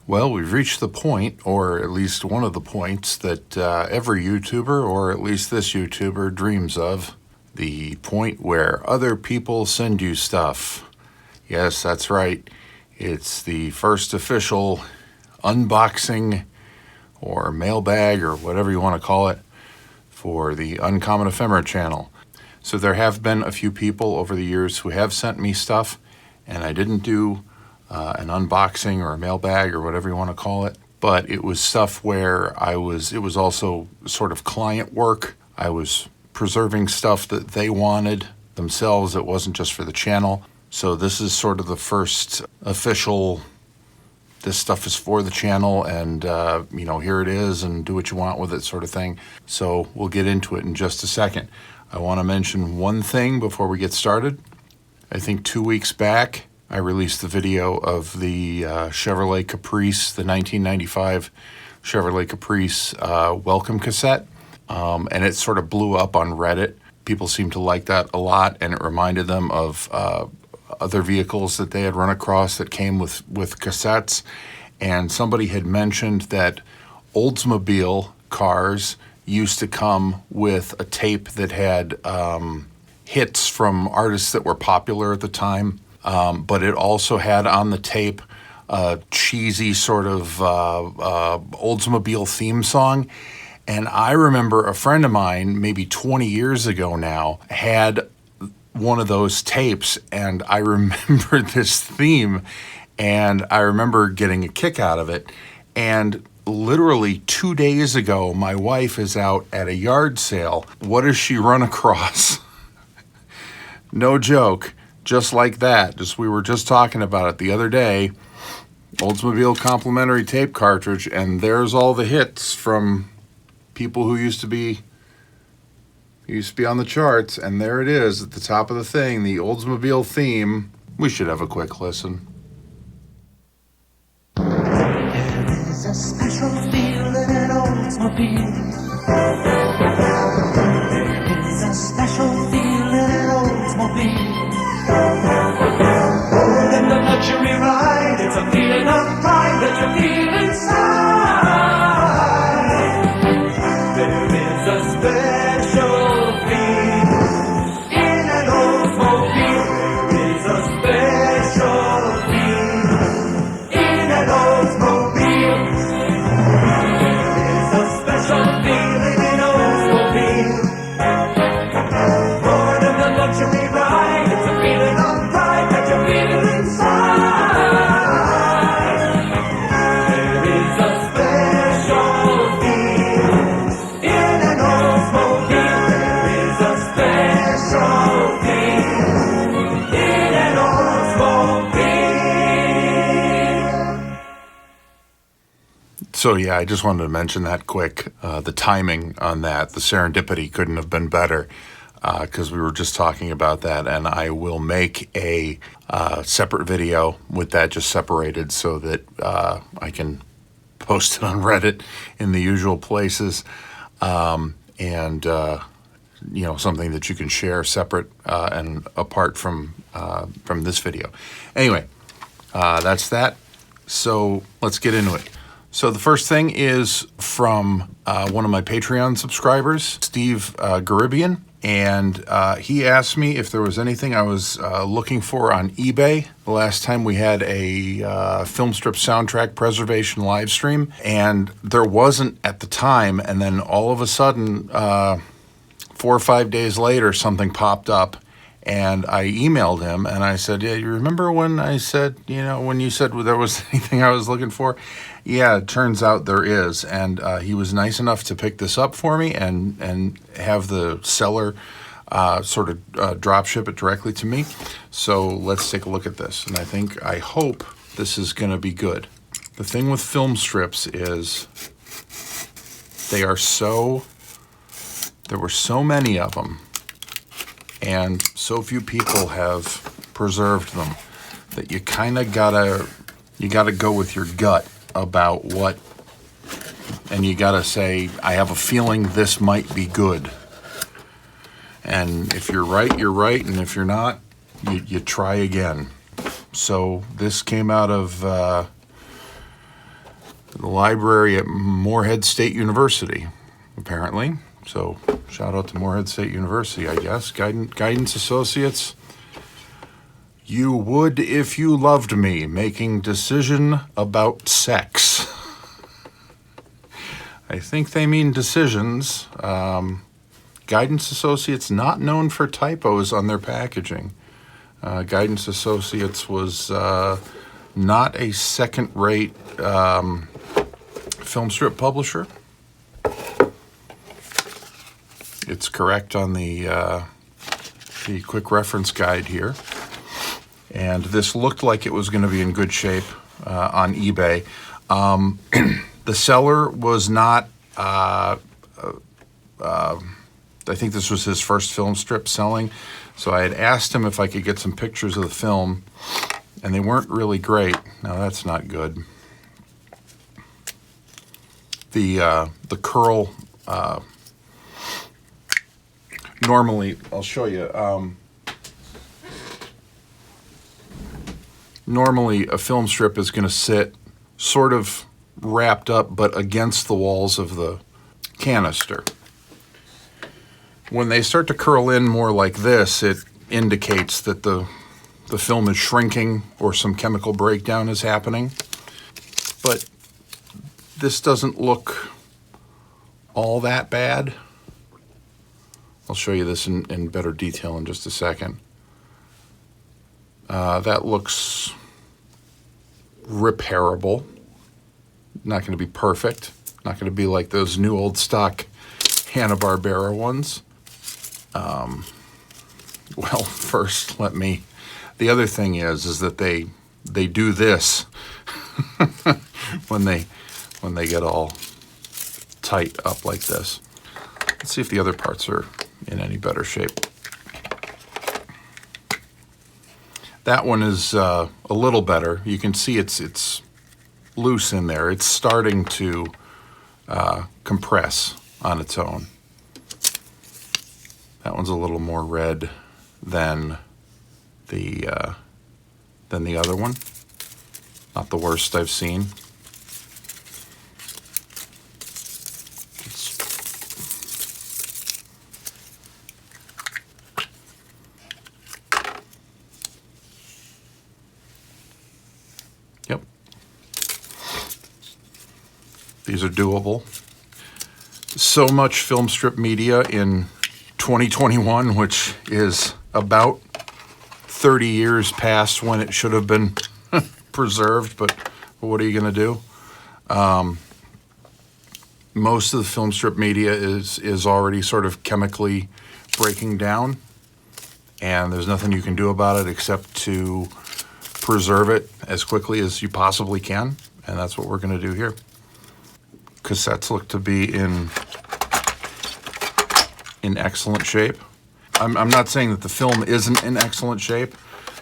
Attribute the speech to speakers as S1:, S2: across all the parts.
S1: Well, we've reached the point, or at least one of the points, that every YouTuber, or at least this YouTuber, dreams of. The point where other people send you stuff. Yes, that's right. It's the first official unboxing or mailbag or whatever you want to call it for the Uncommon Ephemera channel. So there have been a few people over the years who have sent me stuff, and I didn't do an unboxing or a mailbag or whatever you want to call it, but it was stuff where it was also sort of client work. I was preserving stuff that they wanted themselves. It wasn't just for the channel. So this is sort of the first official, this stuff is for the channel, and here it is, and do what you want with it sort of thing. So we'll get into it in just a second. I want to mention one thing before we get started. I think 2 weeks back, I released the video of the Chevrolet Caprice, the 1995 Chevrolet Caprice welcome cassette, and it sort of blew up on Reddit. People seemed to like that a lot, and it reminded them of other vehicles that they had run across that came with cassettes. And somebody had mentioned that Oldsmobile cars used to come with a tape that had hits from artists that were popular at the time. But it also had on the tape a cheesy sort of Oldsmobile theme song. And I remember a friend of mine, maybe 20 years ago now, had one of those tapes, and I remember this theme, and I remember getting a kick out of it. And literally 2 days ago, my wife is out at a yard sale. What does she run across? No joke. Just like that, we were just talking about it the other day, Oldsmobile complimentary tape cartridge, and there's all the hits from people who used to be on the charts, and there it is at the top of the thing, the Oldsmobile theme. We should have a quick listen.
S2: There is a special feeling in Oldsmobile. There is a special feeling in Oldsmobile. More than the luxury ride, it's a feeling of pride that you feel inside. There is a special feel in an Oldsmobile. There is a special feel in an Oldsmobile. There is a special feeling in Oldsmobile. More than the luxury ride, it's a feeling of pride that you feel inside. There is a special feel in an Oldsmobile. There is a special feel in an Oldsmobile.
S1: So yeah, I just wanted to mention that quick. The timing on that, the serendipity couldn't have been better, because we were just talking about that, and I will make a separate video with that just separated so that I can post it on Reddit in the usual places, and something that you can share separate and apart from this video. Anyway, that's that. So let's get into it. So the first thing is from one of my Patreon subscribers, Steve Garibian. And he asked me if there was anything I was looking for on eBay the last time we had a film strip soundtrack preservation live stream. And there wasn't at the time. And then all of a sudden, 4 or 5 days later, something popped up. And I emailed him and I said, yeah, you remember when I said, when you said there was anything I was looking for? Yeah, it turns out there is. And he was nice enough to pick this up for me and have the seller sort of drop ship it directly to me. So let's take a look at this. And I hope this is going to be good. The thing with film strips is there were so many of them, and so few people have preserved them that you kind of gotta go with your gut about what, and you gotta say, I have a feeling this might be good. And if you're right, you're right, and if you're not, you try again. So this came out of the library at Morehead State University, apparently. So shout out to Morehead State University, I guess. Guidance Associates. You would if you loved me, making decision about sex. I think they mean decisions. Guidance Associates, not known for typos on their packaging. Guidance Associates was not a second-rate film strip publisher. It's correct on the quick reference guide here. And this looked like it was going to be in good shape on eBay. The seller was not, I think this was his first film strip selling. So I had asked him if I could get some pictures of the film, and they weren't really great. Now that's not good. The curl, normally, I'll show you. Normally a film strip is going to sit sort of wrapped up but against the walls of the canister. When they start to curl in more like this, it indicates that the film is shrinking or some chemical breakdown is happening. But this doesn't look all that bad. I'll show you this in better detail in just a second. That looks repairable. Not going to be perfect. Not going to be like those new old stock Hanna-Barbera ones. Well, first, the other thing is that they do this when they get all tight up like this. Let's see if the other parts are in any better shape. That one is a little better. You can see it's loose in there. It's starting to compress on its own. That one's a little more red than the other one. Not the worst I've seen. Yep. These are doable. So much film strip media in 2021, which is about 30 years past when it should have been preserved, but what are you going to do? Most of the film strip media is already sort of chemically breaking down, and there's nothing you can do about it except to preserve it as quickly as you possibly can, and that's what we're going to do here. Cassettes look to be in excellent shape. I'm not saying that the film isn't in excellent shape.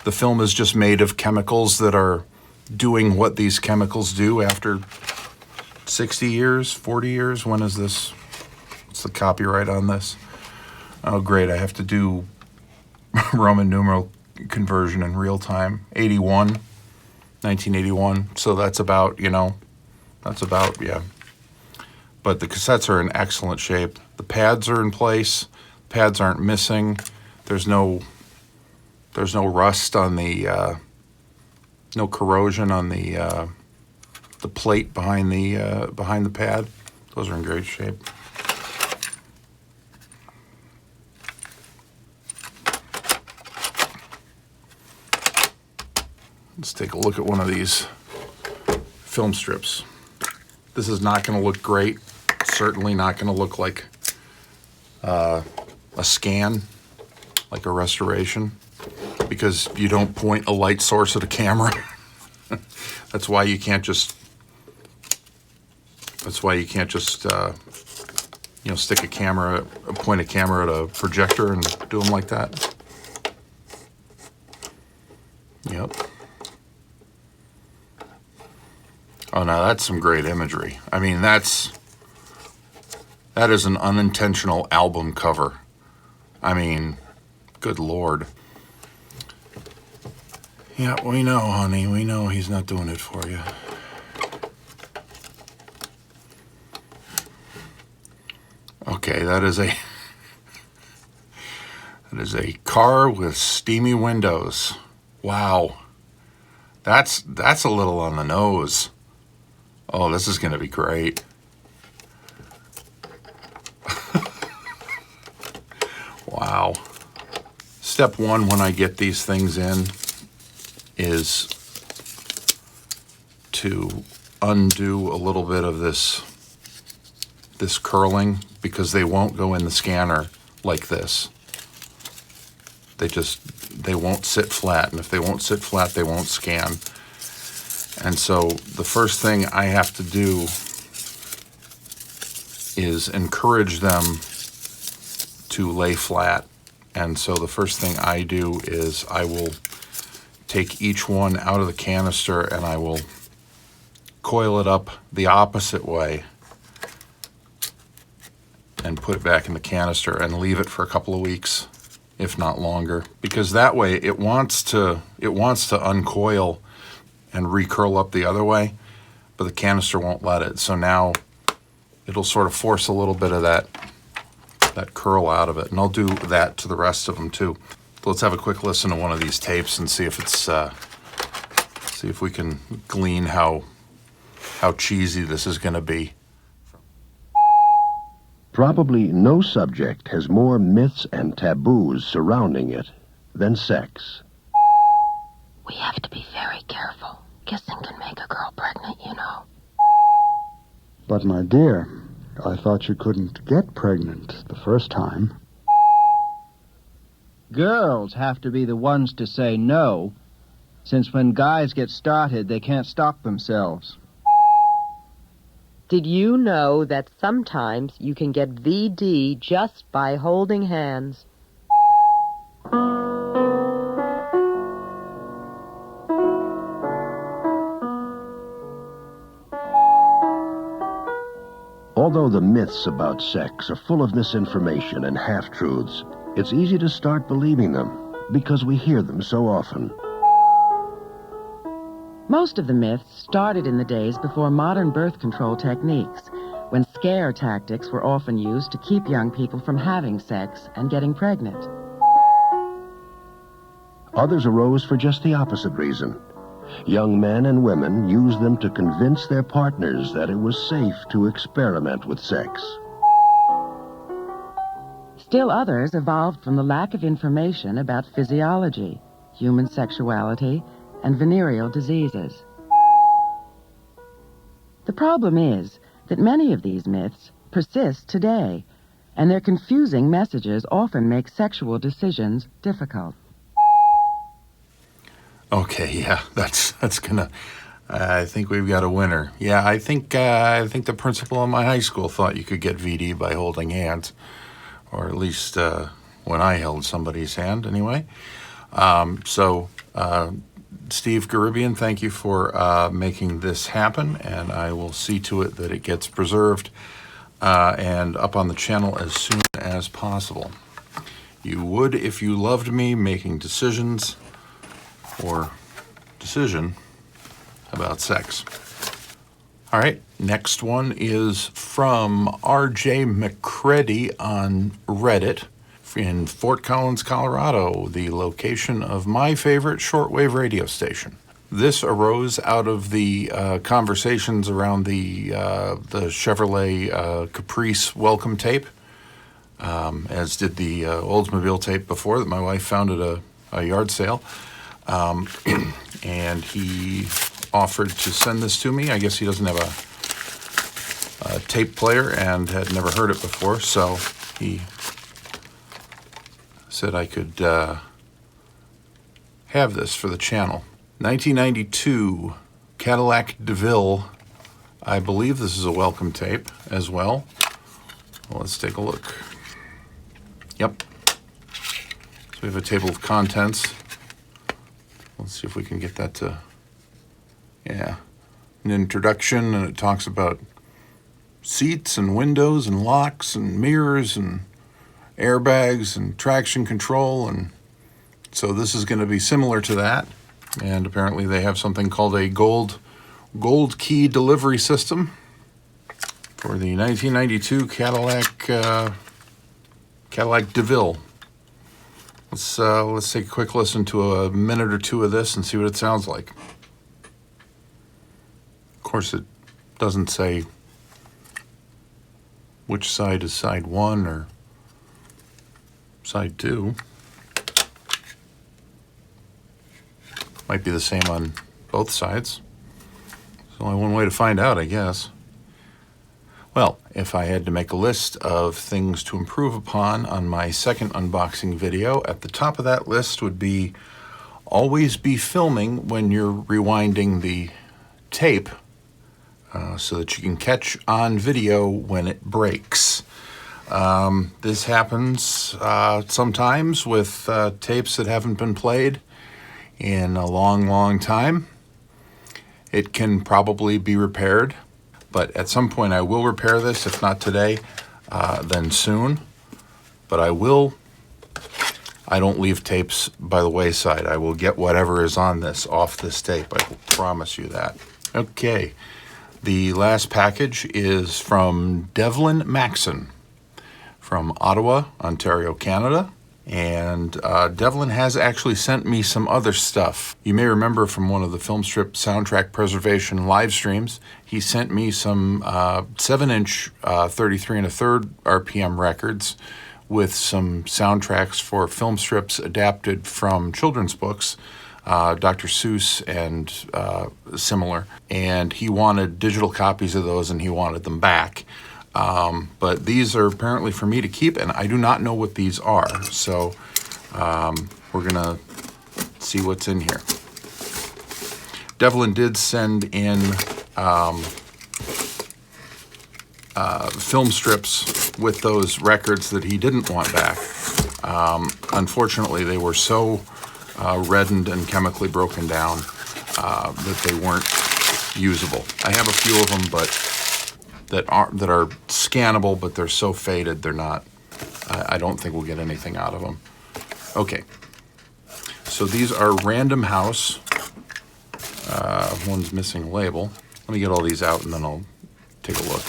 S1: The film is just made of chemicals that are doing what these chemicals do after 60 years, 40 years. When is this? What's the copyright on this? Oh, great. I have to do Roman numeral conversion in real time. 1981. So that's about, yeah. But the cassettes are in excellent shape. The pads are in place. Pads aren't missing. There's no rust on the, no corrosion on the plate behind the pad. Those are in great shape. Let's take a look at one of these film strips. This is not going to look great. Certainly not going to look like a scan, like a restoration, because you don't point a light source at a camera. That's why you can't just stick a camera, point a camera at a projector and do them like that. Yep. Oh, now that's some great imagery. I mean, that is an unintentional album cover. I mean, good Lord. Yeah, we know, honey. We know he's not doing it for you. Okay, that is a car with steamy windows. Wow. That's a little on the nose. Oh, this is going to be great. Wow. Step one when I get these things in is to undo a little bit of this curling, because they won't go in the scanner like this. They won't sit flat, and if they won't sit flat, they won't scan. And so the first thing I have to do is encourage them to lay flat. And so the first thing I do is I will take each one out of the canister and I will coil it up the opposite way and put it back in the canister and leave it for a couple of weeks, if not longer, because that way it wants to uncoil and recurl up the other way, but the canister won't let it. So now it'll sort of force a little bit of that curl out of it, and I'll do that to the rest of them too. Let's have a quick listen to one of these tapes and see if it's see if we can glean how cheesy this is going to be.
S3: Probably no subject has more myths and taboos surrounding it than sex.
S4: We have to be very careful. Kissing can make a girl pregnant, you know.
S5: But my dear, I thought you couldn't get pregnant the first time.
S6: Girls have to be the ones to say no, since when guys get started, they can't stop themselves.
S4: Did you know that sometimes you can get VD just by holding hands?
S3: Although the myths about sex are full of misinformation and half-truths, it's easy to start believing them because we hear them so often.
S7: Most of the myths started in the days before modern birth control techniques, when scare tactics were often used to keep young people from having sex and getting pregnant.
S3: Others arose for just the opposite reason. Young men and women used them to convince their partners that it was safe to experiment with sex.
S7: Still others evolved from the lack of information about physiology, human sexuality, and venereal diseases. The problem is that many of these myths persist today, and their confusing messages often make sexual decisions difficult.
S1: Okay, yeah, that's gonna. I think we've got a winner. Yeah, I think the principal in my high school thought you could get VD by holding hands, or at least when I held somebody's hand, anyway. Steve Garibian, thank you for making this happen, and I will see to it that it gets preserved and up on the channel as soon as possible. You would if you loved me making decisions or decision about sex. All right, next one is from R.J. McCready on Reddit in Fort Collins, Colorado, the location of my favorite shortwave radio station. This arose out of the conversations around the Chevrolet Caprice welcome tape, as did the Oldsmobile tape before that my wife found at a yard sale. And he offered to send this to me. I guess he doesn't have a tape player and had never heard it before, so he said I could have this for the channel. 1992 Cadillac DeVille. I believe this is a welcome tape as well. Let's take a look. Yep. So we have a table of contents. Let's see if we can get that to, yeah, an introduction, and it talks about seats and windows and locks and mirrors and airbags and traction control, and so this is going to be similar to that. And apparently they have something called a gold key delivery system for the 1992 Cadillac DeVille. Let's take a quick listen to a minute or two of this and see what it sounds like. Of course, it doesn't say which side is side 1 or side 2. Might be the same on both sides. There's only one way to find out, I guess. Well, if I had to make a list of things to improve upon on my second unboxing video, at the top of that list would be always be filming when you're rewinding the tape so that you can catch on video when it breaks. This happens sometimes with tapes that haven't been played in a long, long time. It can probably be repaired. But at some point I will repair this, if not today, then soon. But I don't leave tapes by the wayside. I will get whatever is on this off this tape. I will promise you that. Okay, the last package is from Devlin Maxon from Ottawa, Ontario, Canada. And Devlin has actually sent me some other stuff. You may remember from one of the film strip soundtrack preservation live streams, he sent me some 7-inch 33 1/3 RPM records with some soundtracks for film strips adapted from children's books, Dr. Seuss and similar. And he wanted digital copies of those and he wanted them back. But these are apparently for me to keep, and I do not know what these are. So we're going to see what's in here. Devlin did send in film strips with those records that he didn't want back. Unfortunately, they were so reddened and chemically broken down that they weren't usable. I have a few of them, but that are scannable, but they're so faded they're not. I don't think we'll get anything out of them. Okay, so these are Random House. One's missing a label. Let me get all these out and then I'll take a look.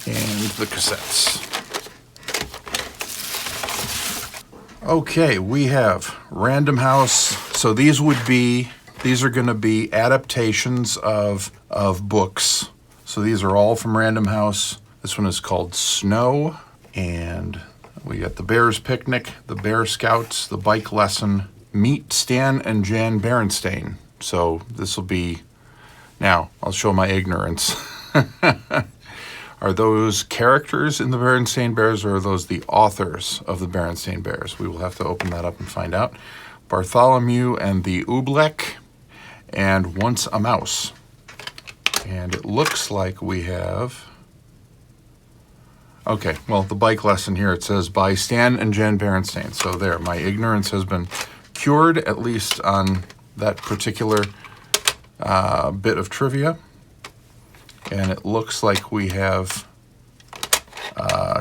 S1: And the cassettes. Okay, we have Random House. So these are going to be adaptations of books. So these are all from Random House. This one is called Snow. And we got the Bears Picnic, the Bear Scouts, the Bike Lesson, Meet Stan and Jan Berenstain. So this will be, now I'll show my ignorance. Are those characters in the Berenstain Bears, or are those the authors of the Berenstain Bears? We will have to open that up and find out. Bartholomew and the Oobleck, and Once a Mouse. And it looks like we have, okay, well, the Bike Lesson here, it says by Stan and Jan Berenstain. So there, my ignorance has been cured, at least on that particular bit of trivia. And it looks like we have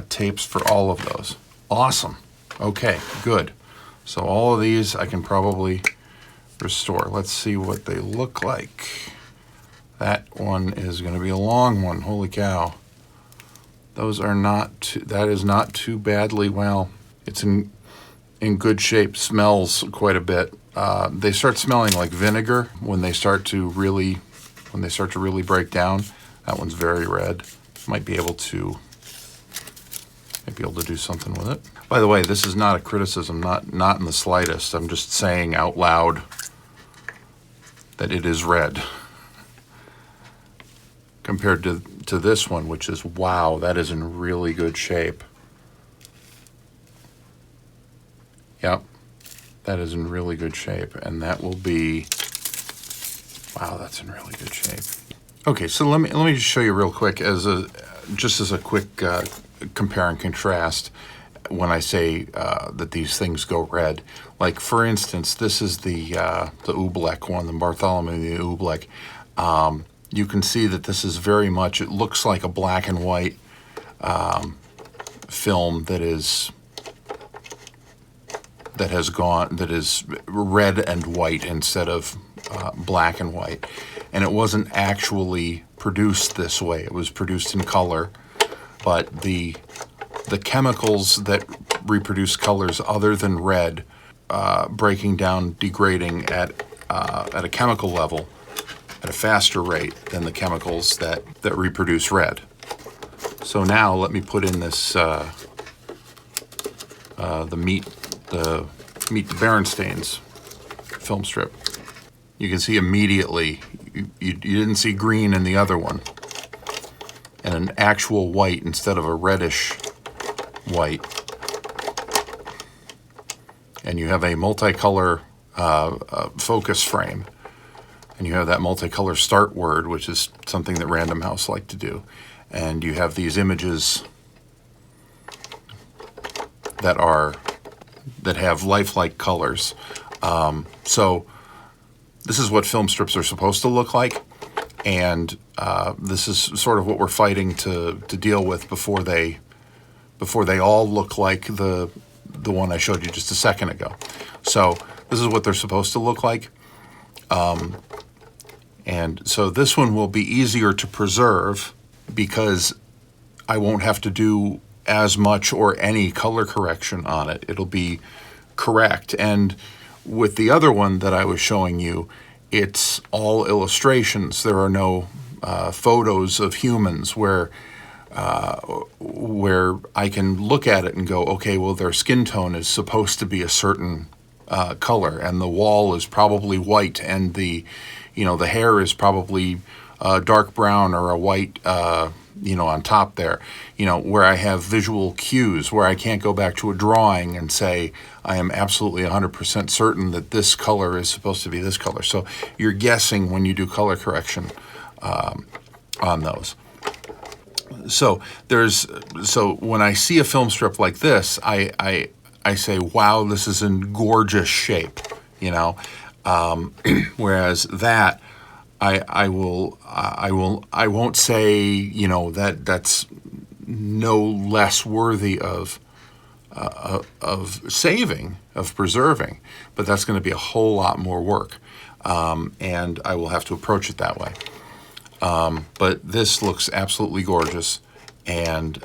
S1: tapes for all of those. Awesome. Okay, good. So all of these I can probably restore. Let's see what they look like. That one is going to be a long one. Holy cow. Those are not too, that is not too badly, well, it's in good shape. Smells quite a bit. They start smelling like vinegar when they start to really break down. That one's very red. Might be able to do something with it. By the way, this is not a criticism, not in the slightest. I'm just saying out loud that it is red compared to this one, which is, wow, that is in really good shape. Yep, that is in really good shape, and that will be, wow, that's in really good shape. Okay, so let me just show you real quick as a quick compare and contrast when I say that these things go red. Like, for instance, this is the Oobleck one, the Bartholomew the Oobleck. You can see that this is very much, it looks like a black and white film that is red and white instead of black and white. And it wasn't actually produced this way. It was produced in color, but the chemicals that reproduce colors other than red, breaking down, degrading at a chemical level at a faster rate than the chemicals that reproduce red. So now let me put in this the Meet the Berenstains film strip. You can see immediately you didn't see green in the other one, and an actual white instead of a reddish white. And you have a multicolor focus frame, and you have that multicolor start word, which is something that Random House like to do. And you have these images that have lifelike colors. So this is what film strips are supposed to look like, and this is sort of what we're fighting to deal with before they all look like the one I showed you just a second ago. So this is what they're supposed to look like. And so this one will be easier to preserve because I won't have to do as much or any color correction on it. It'll be correct. And with the other one that I was showing you, it's all illustrations. There are no photos of humans where I can look at it and go, okay, well, their skin tone is supposed to be a certain color, and the wall is probably white, and the hair is probably dark brown or a white, on top there, where I have visual cues, where I can't go back to a drawing and say, I am absolutely 100% certain that this color is supposed to be this color. So you're guessing when you do color correction on those. So when I see a film strip like this, I say, wow, this is in gorgeous shape, whereas that I won't say, that's no less worthy of saving, of preserving, but that's going to be a whole lot more work, and I will have to approach it that way. But this looks absolutely gorgeous, and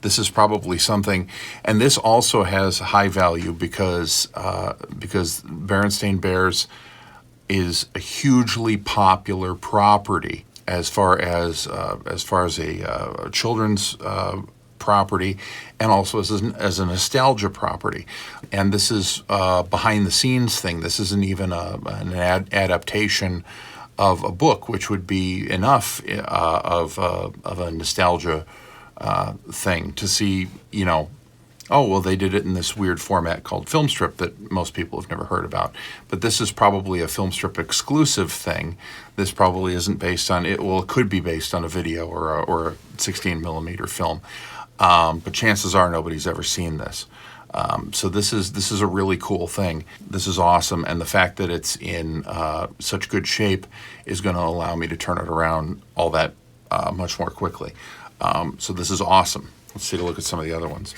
S1: this is probably something, and this also has high value because Berenstain Bears is a hugely popular property as far as a children's property, and also as a nostalgia property. And this is behind the scenes thing. This isn't even an adaptation of a book, which would be enough of a nostalgia thing to see, oh, well, they did it in this weird format called film strip that most people have never heard about. But this is probably a film strip exclusive thing. This probably isn't based on it. Well, it could be based on a video or a 16 millimeter film. But chances are nobody's ever seen this. So this is a really cool thing. This is awesome. And the fact that it's in such good shape is going to allow me to turn it around all that much more quickly. So this is awesome. Let's take a look at some of the other ones.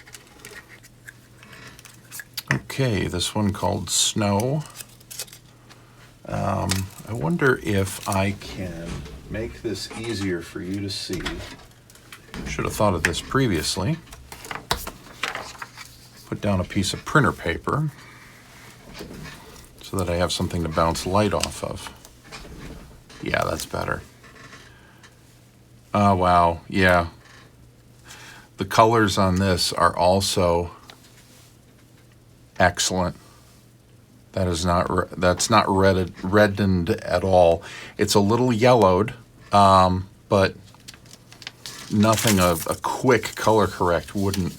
S1: Okay, this one called Snow. I wonder if I can make this easier for you to see. Should have thought of this previously. Put down a piece of printer paper so that I have something to bounce light off of. Yeah, that's better. Oh, wow, yeah. The colors on this are also excellent. That's not reddened at all. It's a little yellowed, but nothing a quick color correct wouldn't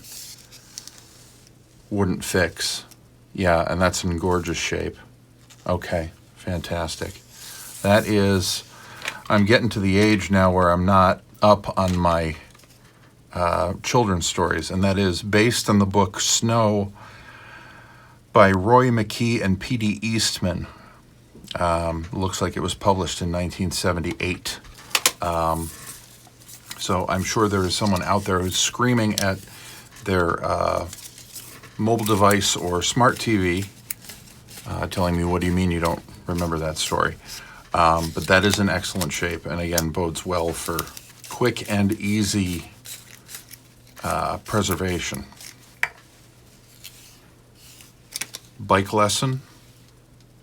S1: fix. Yeah, and that's in gorgeous shape. Okay, fantastic. That is, I'm getting to the age now where I'm not up on my children's stories, and that is based on the book Snow by Roy McKee and P.D. Eastman. Looks like it was published in 1978. So I'm sure there is someone out there who's screaming at their mobile device or smart TV, telling me, what do you mean you don't remember that story? But that is an excellent shape, and again, bodes well for quick and easy preservation. Bike Lesson,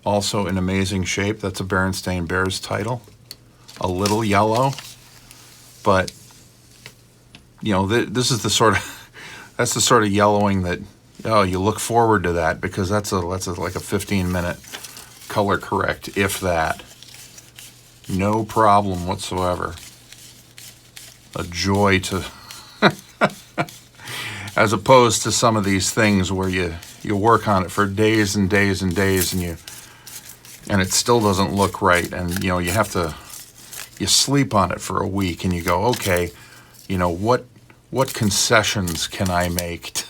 S1: also in amazing shape. That's a Berenstain Bears title. A little yellow, but you know, this is the sort of that's the sort of yellowing that you look forward to that, because that's like a 15-minute color correct, if that. No problem whatsoever. A joy to, as opposed to some of these things where you work on it for days and days and days, and it still doesn't look right, and you know, you sleep on it for a week and you go, okay, you know, what concessions can I make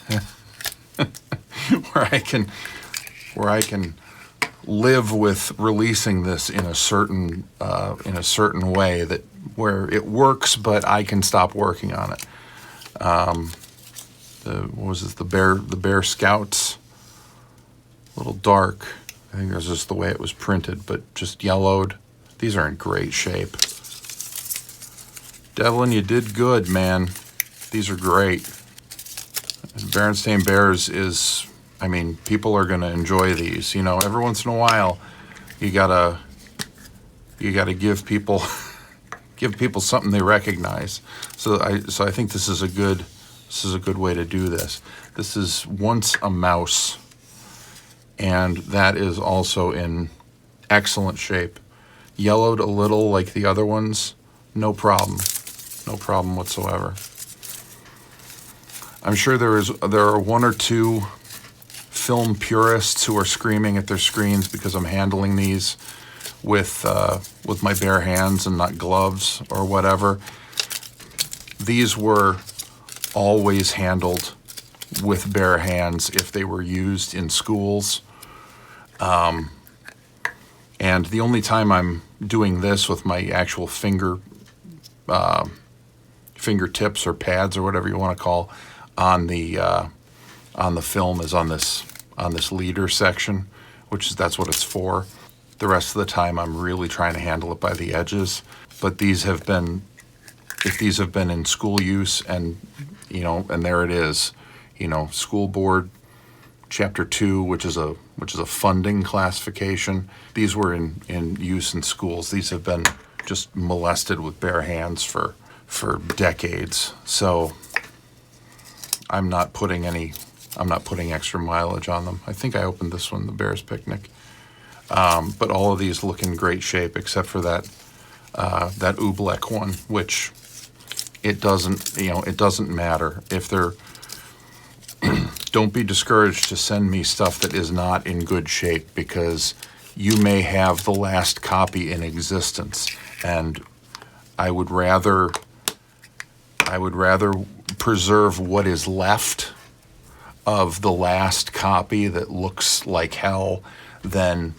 S1: where I can live with releasing this in a certain way that where it works, but I can stop working on it. What was this? The Bear Scouts, a little dark. I think that's just the way it was printed, but just yellowed. These are in great shape. Devlin, you did good, man. These are great. Berenstain Bears is, I mean, people are going to enjoy these. You know, every once in a while, you gotta give people something they recognize. So I think this is a good way to do this. This is Once a Mouse, and that is also in excellent shape. Yellowed a little like the other ones, no problem whatsoever. I'm sure there are one or two film purists who are screaming at their screens because I'm handling these with my bare hands and not gloves or whatever. These were always handled with bare hands if they were used in schools. And the only time I'm doing this with my actual fingertips or pads or whatever you want to call on the film is on this leader section, that's what it's for. The rest of the time I'm really trying to handle it by the edges. But if these have been in school use, and you know, and there it is, you know, school board chapter 2, which is a funding classification. These were in use in schools. These have been just molested with bare hands for decades. So I'm not putting extra mileage on them. I think I opened this one, the Bears Picnic. But all of these look in great shape except for that Oobleck one, which it doesn't matter if they're. Don't be discouraged to send me stuff that is not in good shape, because you may have the last copy in existence, and I would rather preserve what is left of the last copy that looks like hell than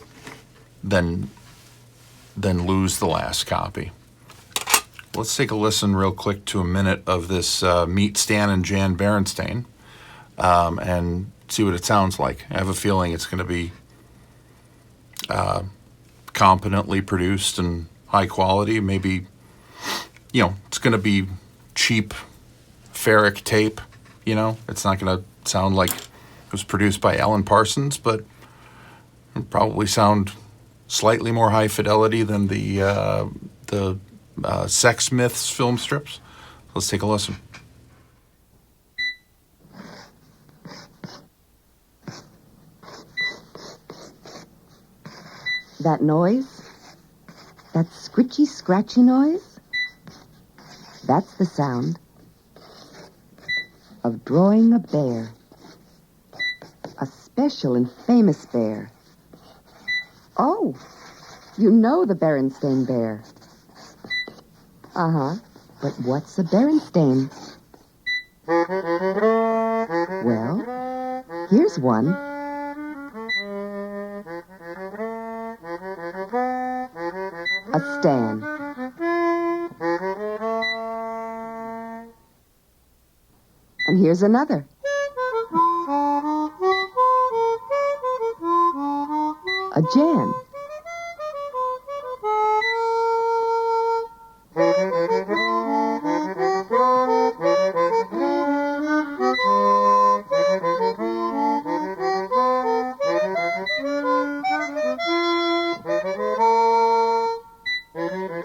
S1: lose the last copy. Let's take a listen real quick to a minute of this Meet Stan and Jan Berenstain, and see what it sounds like. I have a feeling it's going to be competently produced and high quality. Maybe, you know, it's going to be cheap ferric tape. You know, it's not going to sound like it was produced by Alan Parsons, but it'll probably sound slightly more high fidelity than the Sex Myths film strips. Let's take a listen.
S8: That noise? That scritchy, scratchy noise? That's the sound of drawing a bear. A special and famous bear. Oh, you know the Berenstain Bear. Uh-huh. But what's a Berenstain? Well, here's one. A Stan. And here's another. A Jan.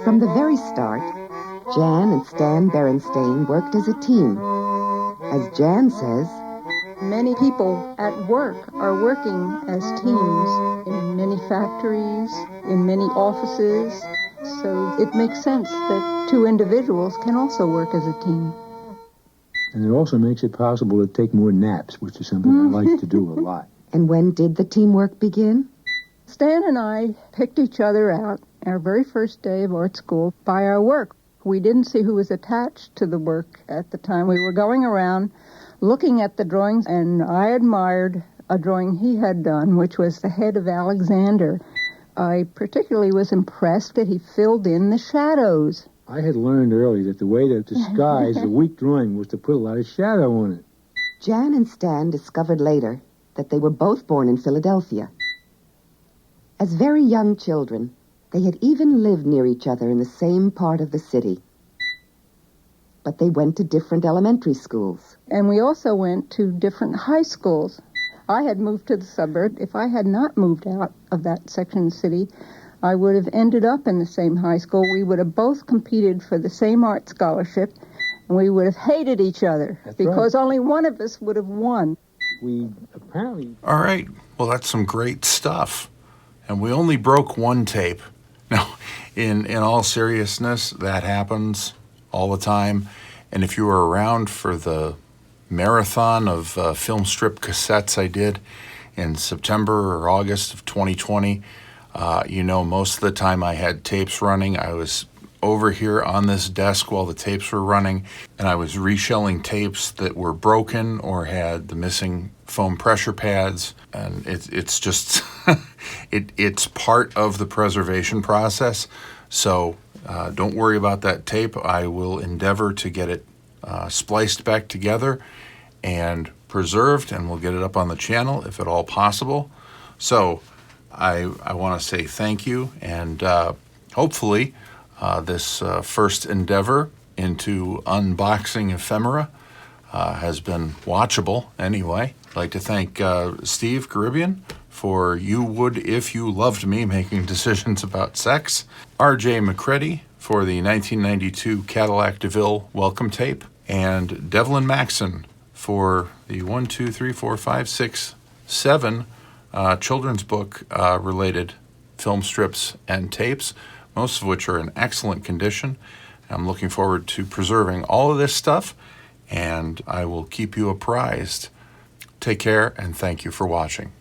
S8: From the very start, Jan and Stan Berenstain worked as a team. As Jan says,
S9: many people at work are working as teams in many factories, in many offices, so it makes sense that two individuals can also work as a team.
S10: And it also makes it possible to take more naps, which is something I like to do a lot.
S8: And when did the teamwork begin?
S9: Stan and I picked each other out our very first day of art school by our work. We didn't see who was attached to the work at the time. We were going around looking at the drawings, and I admired a drawing he had done, which was the head of Alexander. I particularly was impressed that he filled in the shadows.
S10: I had learned early that the way to disguise a weak drawing was to put a lot of shadow on it.
S8: Jan and Stan discovered later that they were both born in Philadelphia. As very young children, they had even lived near each other in the same part of the city. But they went to different elementary schools.
S9: And we also went to different high schools. I had moved to the suburb. If I had not moved out of that section of the city, I would have ended up in the same high school. We would have both competed for the same art scholarship, and we would have hated each other.
S10: That's
S9: because
S10: right.
S9: Only one of us would have won.
S10: We apparently...
S1: All right. Well, that's some great stuff. And we only broke one tape. Now, in all seriousness, that happens all the time. And if you were around for the marathon of film strip cassettes I did in September or August of 2020, you know, most of the time I had tapes running. I was over here on this desk while the tapes were running, and I was reshelling tapes that were broken or had the missing foam pressure pads. And it's just, it's part of the preservation process. So don't worry about that tape. I will endeavor to get it spliced back together and preserved, and we'll get it up on the channel if at all possible. So I want to say thank you, and hopefully this first endeavor into unboxing ephemera has been watchable anyway. I'd like to thank Steve Caribbean for You Would If You Loved Me, Making Decisions About Sex, R.J. McCready for the 1992 Cadillac DeVille welcome tape, and Devlin Maxon for the 7 children's book related film strips and tapes, most of which are in excellent condition. I'm looking forward to preserving all of this stuff, and I will keep you apprised. Take care, and thank you for watching.